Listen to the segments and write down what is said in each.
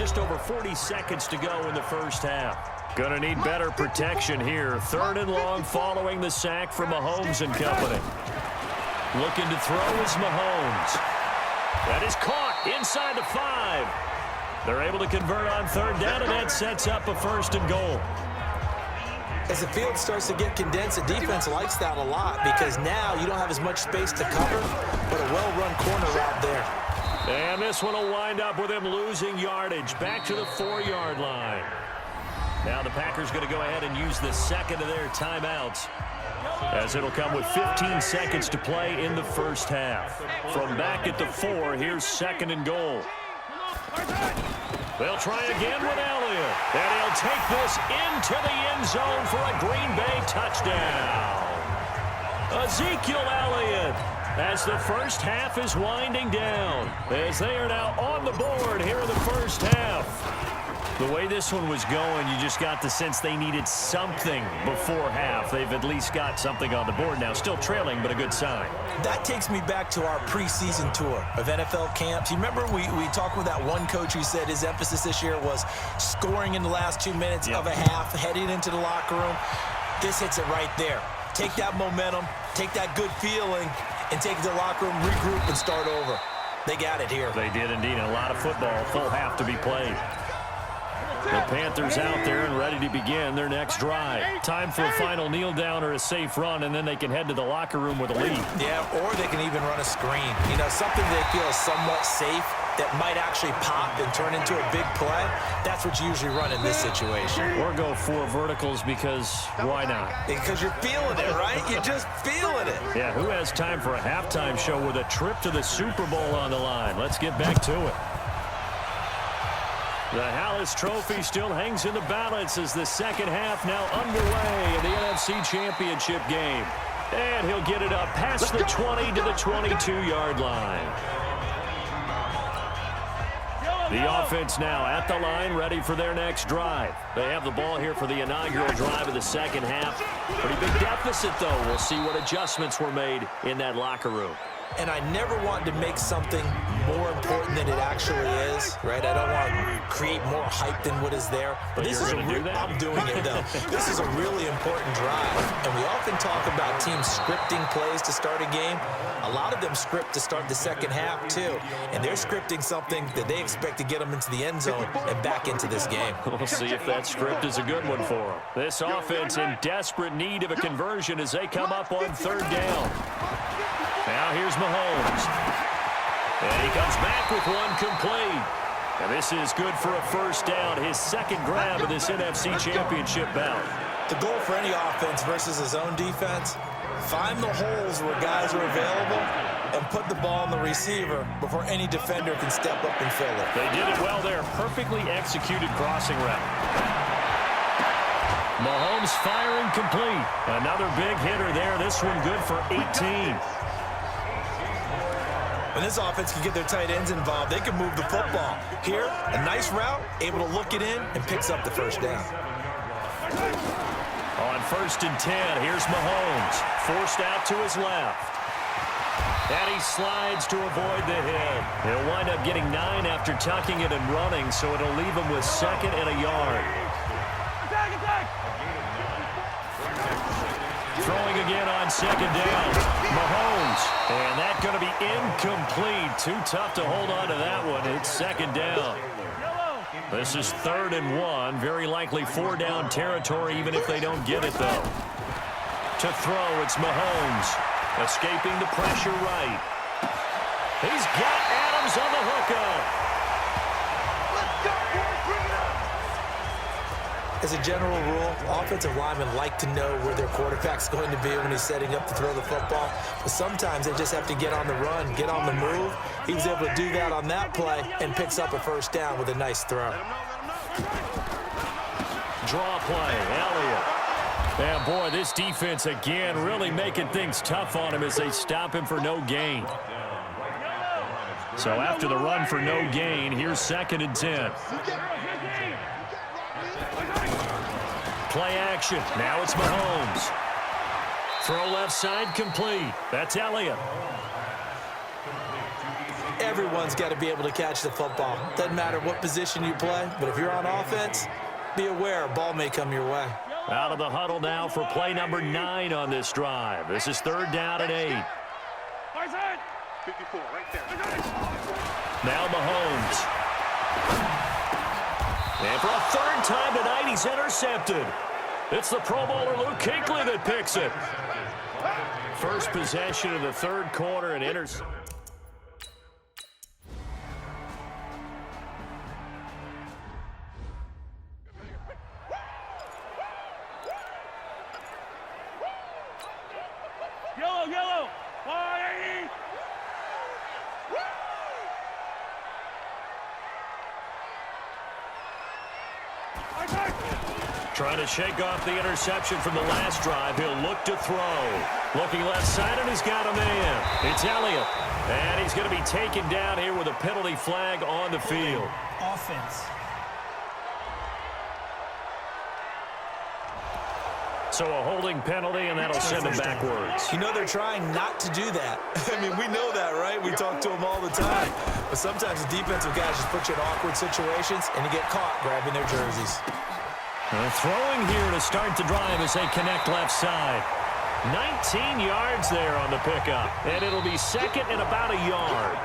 just over 40 seconds to go in the first half. Gonna need better protection here. 3rd and long following the sack from Mahomes and company. Looking to throw is Mahomes. That is caught inside the 5. They're able to convert on 3rd down, and that sets up a 1st and goal. As the field starts to get condensed, the defense likes that a lot because now you don't have as much space to cover, but a well-run corner route there. And this one will wind up with him losing yardage back to the 4-yard line. Now the Packers going to go ahead and use the second of their timeouts, as it'll come with 15 seconds to play in the first half. From back at the 4, here's 2nd and goal. They'll try again with Elliott, and he'll take this into the end zone for a Green Bay touchdown. Ezekiel Elliott, as the first half is winding down, as they are now on the board here in the first half. The way this one was going, you just got the sense they needed something before half. They've at least got something on the board now. Still trailing, but a good sign. That takes me back to our preseason tour of NFL camps. You remember we talked with that one coach who said his emphasis this year was scoring in the last 2 minutes of a half, heading into the locker room. This hits it right there. Take that momentum, take that good feeling, and take it to the locker room, regroup, and start over. They got it here. They did indeed. A lot of football, full half to be played. The Panthers out there and ready to begin their next drive. Time for a final kneel down or a safe run, and then they can head to the locker room with a lead. Yeah, or they can even run a screen. You know, something they feel is somewhat safe that might actually pop and turn into a big play. That's what you usually run in this situation. Or go 4 verticals because why not? Because you're feeling it, right? You're just feeling it. Yeah, who has time for a halftime show with a trip to the Super Bowl on the line? Let's get back to it. The Hallis Trophy still hangs in the balance as the second half now underway in the NFC Championship game. And he'll get it up past the 20 to the 22-yard line. The offense now at the line, ready for their next drive. They have the ball here for the inaugural drive of the second half. Pretty big deficit, though. We'll see what adjustments were made in that locker room. And I never want to make something more important than it actually is, right? I don't want to create more hype than what is there. But this is I'm doing it, though. This is a really important drive. And we often talk about teams scripting plays to start a game. A lot of them script to start the second half, too. And they're scripting something that they expect to get them into the end zone and back into this game. We'll see if that script is a good one for them. This offense in desperate need of a conversion as they come up on 3rd down. Now here's Mahomes. And he comes back with one complete. And this is good for a 1st down, his 2nd grab of this NFC Championship bout. The goal for any offense versus his own defense, find the holes where guys are available and put the ball on the receiver before any defender can step up and fill it. They did it well there. Perfectly executed crossing route. Mahomes firing complete. Another big hitter there. This one good for 18. When this offense can get their tight ends involved, they can move the football. Here, a nice route, able to look it in, and picks up the 1st down. On 1st and 10, here's Mahomes. Forced out to his left. And he slides to avoid the hit. He'll wind up getting 9 after tucking it and running, so it'll leave him with 2nd and a yard. Throwing again on 2nd down. Mahomes. And that's going to be incomplete. Too tough to hold on to that one. It's 2nd down. This is 3rd and 1. Very likely 4-down territory, even if they don't get it, though. To throw, it's Mahomes. Escaping the pressure right. He's got Adams on the hookup. As a general rule, offensive linemen like to know where their quarterback's going to be when he's setting up to throw the football. But sometimes they just have to get on the run, get on the move. He was able to do that on that play and picks up a 1st down with a nice throw. Draw play, Elliott. And boy, this defense again really making things tough on him as they stop him for no gain. So after the run for no gain, here's 2nd and 10. Play action. Now it's Mahomes. Throw left side complete. That's Elliott. Everyone's got to be able to catch the football. Doesn't matter what position you play, but if you're on offense, be aware a ball may come your way. Out of the huddle now for play number 9 on this drive. This is 3rd down and 8. 54, right there. Now Mahomes. And for a 3rd time tonight, he's intercepted. It's the Pro Bowler Luke Kuechly that picks it. First possession of the 3rd quarter and interception. Yellow. 180. Trying to shake off the interception from the last drive. He'll look to throw. Looking left side, and he's got a man. It's Elliott. And he's going to be taken down here with a penalty flag on the field. Offense. So a holding penalty, and that'll send him backwards. You know they're trying not to do that. I mean, we know that, right? We talk to them all the time. But sometimes the defensive guys just put you in awkward situations, and you get caught grabbing their jerseys. Throwing here to start the drive as they connect left side. 19 yards there on the pickup. And it'll be 2nd and about a yard.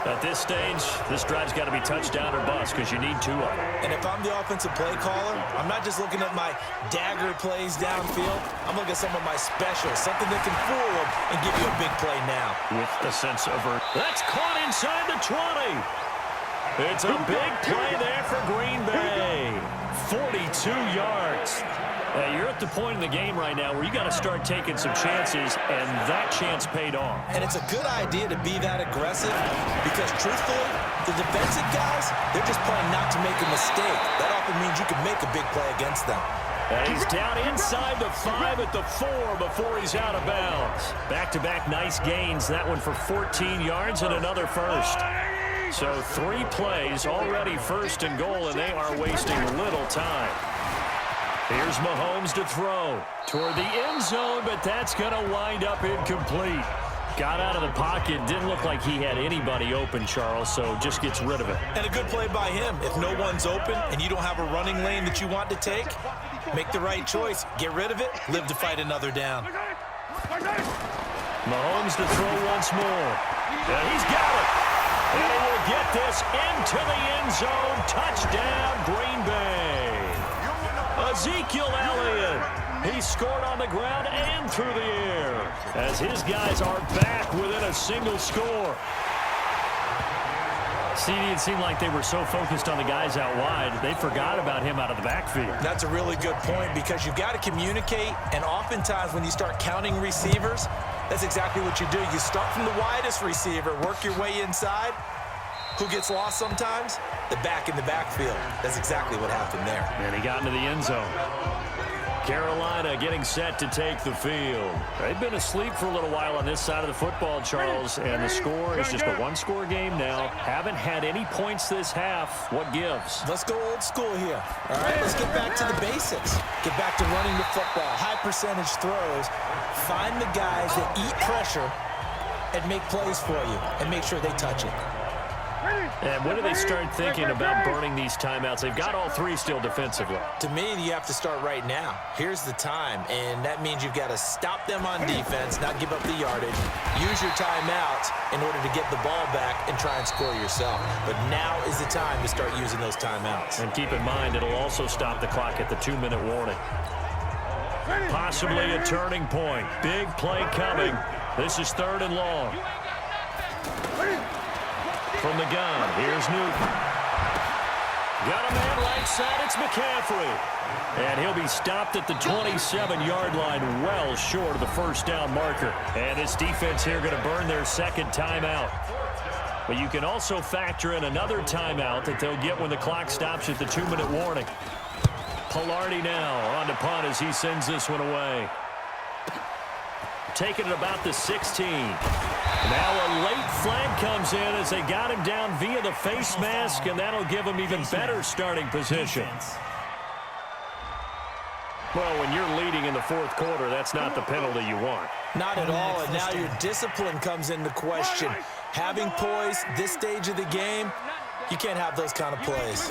At this stage, this drive's got to be touchdown or bust because you need 2 of them. And if I'm the offensive play caller, I'm not just looking at my dagger plays downfield. I'm looking at some of my specials, something that can fool them and give you a big play now. With a sense of that's caught inside the 20. It's a big play there for Green Bay. 42 yards. You're at the point in the game right now where you got to start taking some chances, and that chance paid off. And it's a good idea to be that aggressive because, truthfully, the defensive guys, they're just playing not to make a mistake. That often means you can make a big play against them. And he's down inside the 5 at the 4 before he's out of bounds. Back-to-back nice gains. That one for 14 yards and another first. So 3 plays, already 1st and goal, and they are wasting little time. Here's Mahomes to throw toward the end zone, but that's going to wind up incomplete. Got out of the pocket, didn't look like he had anybody open, Charles, so just gets rid of it. And a good play by him. If no one's open and you don't have a running lane that you want to take, make the right choice. Get rid of it, live to fight another down. Mahomes to throw once more. And he's got it. And he will get this into the end zone. Touchdown, Green Bay. Ezekiel Elliott. He scored on the ground and through the air as his guys are back within a single score. CD, it seemed like they were so focused on the guys out wide, they forgot about him out of the backfield. That's a really good point because you've got to communicate, and oftentimes when you start counting receivers, that's exactly what you do. You start from the widest receiver, work your way inside. Who gets lost sometimes? The back in the backfield. That's exactly what happened there. And he got into the end zone. Carolina getting set to take the field. They've been asleep for a little while on this side of the football, Charles, and the score is just a one-score game now. Haven't had any points this half. What gives? Let's go old school here. All right, let's get back to the basics. Get back to running the football, high percentage throws. Find the guys that eat pressure and make plays for you and make sure they touch it. And when do they start thinking about burning these timeouts? They've got all 3 still defensively. To me, you have to start right now. Here's the time, and that means you've got to stop them on defense, not give up the yardage, use your timeouts in order to get the ball back and try and score yourself. But now is the time to start using those timeouts. And keep in mind, it'll also stop the clock at the 2-minute warning. Possibly a turning point. Big play coming. This is 3rd and long. From the gun, here's Newton. Got a man right side, it's McCaffrey. And he'll be stopped at the 27-yard line, well short of the first down marker. And this defense here going to burn their 2nd timeout. But you can also factor in another timeout that they'll get when the clock stops at the 2-minute warning. Pilardi now on to punt as he sends this one away. Taking it about the 16. Now a late flag comes in as they got him down via the face mask, and that'll give him even better starting position. Well, when you're leading in the 4th quarter, that's not the penalty you want. Not at all, and now your discipline comes into question. Having poise this stage of the game, you can't have those kind of plays.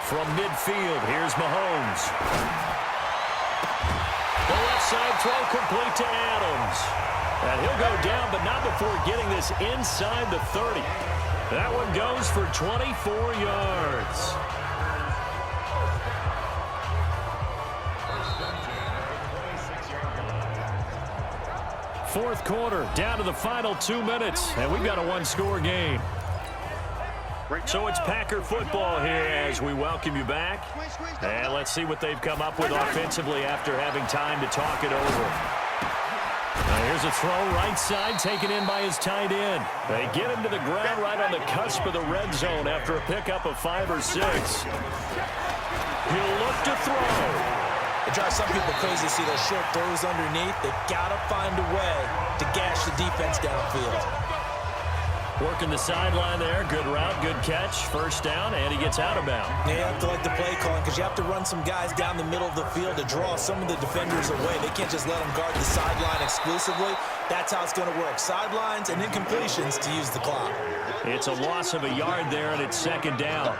From midfield, here's Mahomes. The left side throw complete to Adams. And he'll go down, but not before getting this inside the 30. That one goes for 24 yards. Fourth quarter, down to the final 2 minutes, and we've got a one-score game. So it's Packer football here as we welcome you back. And let's see what they've come up with offensively after having time to talk it over. Now here's a throw right side taken in by his tight end. They get him to the ground right on the cusp of the red zone after a pickup of 5 or 6. He'll look to throw. It drives some people crazy to see those short throws underneath. They've got to find a way to gash the defense downfield. Working the sideline there. Good route, good catch. First down, and he gets out of bounds. Yeah, you have to like the play calling because you have to run some guys down the middle of the field to draw some of the defenders away. They can't just let them guard the sideline exclusively. That's how it's going to work. Sidelines and incompletions to use the clock. It's a loss of a yard there, and it's second down.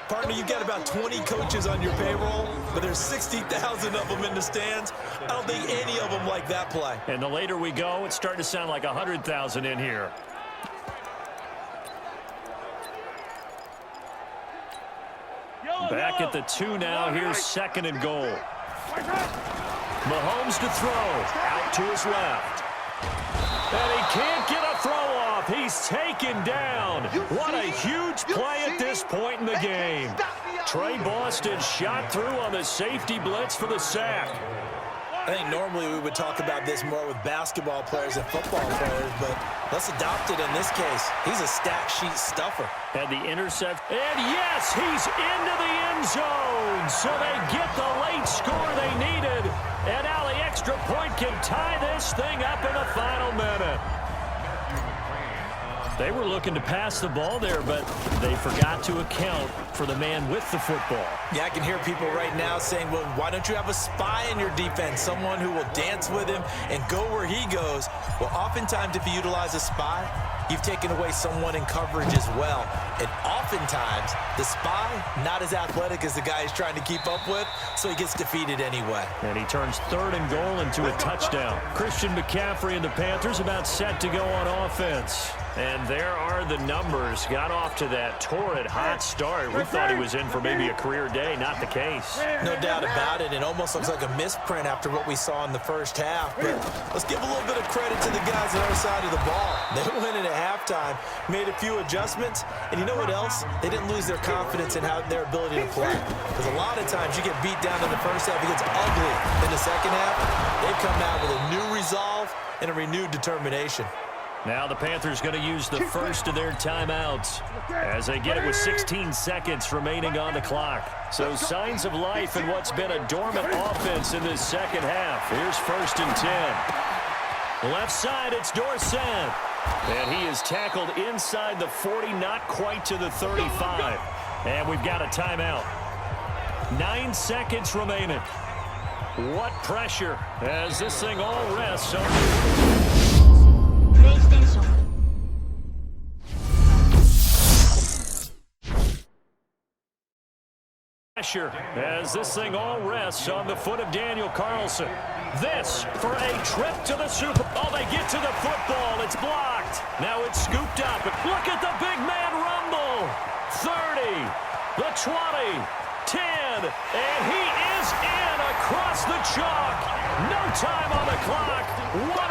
Partner, you've got about 20 coaches on your payroll, but there's 60,000 of them in the stands. I don't think any of them like that play. And the later we go, it's starting to sound like 100,000 in here. Back at the 2 now. Here's second and goal. Mahomes to throw. Out to his left. And he can't get a throw off. He's taken down. What a huge play at this point in the game. Trey Boston shot through on the safety blitz for the sack. I think normally we would talk about this more with basketball players and football players, but let's adopt it in this case. He's a stat sheet stuffer. And the intercept. And yes, he's into the end zone. So they get the late score they needed. And now the extra point can tie this thing up in the final minute. They were looking to pass the ball there, but they forgot to account for the man with the football. Yeah, I can hear people right now saying, well, why don't you have a spy in your defense, someone who will dance with him and go where he goes? Well, oftentimes if you utilize a spy, you've taken away someone in coverage as well. And oftentimes, the spy, not as athletic as the guy he's trying to keep up with, so he gets defeated anyway. And he turns third and goal into a touchdown. Christian McCaffrey and the Panthers about set to go on offense. And there are the numbers. Got off to that torrid hot start. We thought he was in for maybe a career day. Not the case. No doubt about it. It almost looks like a misprint after what we saw in the first half. But let's give a little bit of credit to the guys on our side of the ball. They went in at halftime, made a few adjustments, and you know what else? They didn't lose their confidence in their ability to play. Because a lot of times you get beat down in the first half, it gets ugly in the second half. They've come out with a new resolve and a renewed determination. Now the Panthers going to use the first of their timeouts as they get it with 16 seconds remaining on the clock. So signs of life in what's been a dormant offense in this second half. Here's first and 10. Left side, it's Dorsett. And he is tackled inside the 40, not quite to the 35. And we've got a timeout. 9 seconds remaining. What pressure as this thing all rests on... As this thing all rests on the foot of Daniel Carlson. This for a trip to the Super Bowl. They get to the football. It's blocked. Now it's scooped up. Look at the big man rumble. 30, the 20, 10, and he is in across the chalk. No time on the clock. What